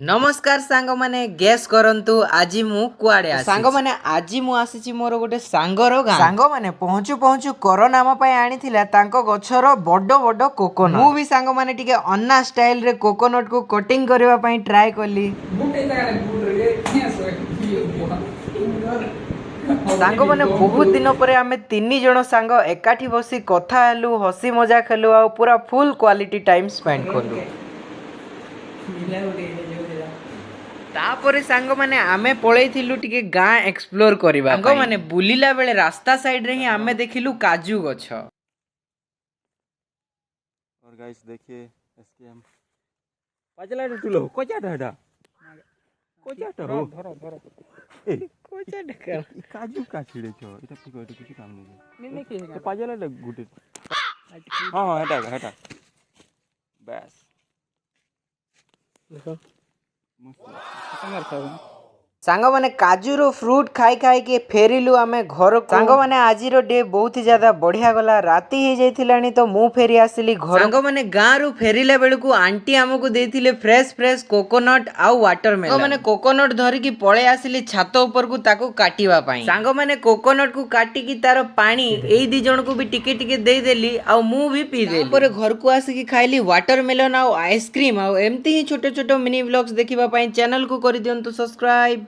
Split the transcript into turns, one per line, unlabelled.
नमस्कार सांग माने गेस करंतु आजी मु कुआडे आसी सांग माने आजी मु आसीची मोर गोटे सांगर गां सांग माने पहुंचू पहुंचू कोरोना आमा पय आनीथिला तांको गछर बड्डो बड्डो कोकोनट मु भी सांग माने टिके अन्ना स्टाइल रे कोकोनट को कटिंग करबा पय ट्राई करली सांग माने बहुत दिन पर आमे तीन जण सांग एकाठी बसी कथा हेलु हसी मजाक हेलु आ पूरा फुल क्वालिटी टाइम स्पेंड करलु तापरे सांग माने आमे पळैथिलु टिके गां एक्सप्लोर करबा सांग माने बुलिला बेले रास्ता साइड रे ही आमे देखिलु काजू गछ।
और गाइस देखिए इसके हम पाजला टुलो कोचाटा हटा कोचाटा हो धरो धरो ए
कोचा ढका
काजू का छिड़े छो इटा फिको इटा किसी काम नहीं नहीं के पाजला गुटे हां हां हटा हटा बस देखो मस्त समर खाओ
सांग माने काजू रो फ्रूट खाई खाई के फेरिलु आमे घर को सांग माने आजी रो डे बहुत ही ज्यादा बढ़िया गला राती हे जाइथिलानी तो मु फेरी आसिली घर सांग माने गां रु फेरिला बेलु को आंटी हमकु देथिले फ्रेश फ्रेश कोकोनट आ वाटरमेलन सांग माने कोकोनट धरि की पळे आसिली छात ऊपर को ताको काटिवा पई सांग माने कोकोनट को काटी की तारो पानी एई दी जण को भी टिके टिके देई देली आ मु भी पी देली पर घर को आसी की खाइली वाटरमेलन आ आइसक्रीम आ एम्ति ही छोटे छोटे मिनी व्लॉग्स देखिबा पई चैनल को करि दियंतु सब्सक्राइब।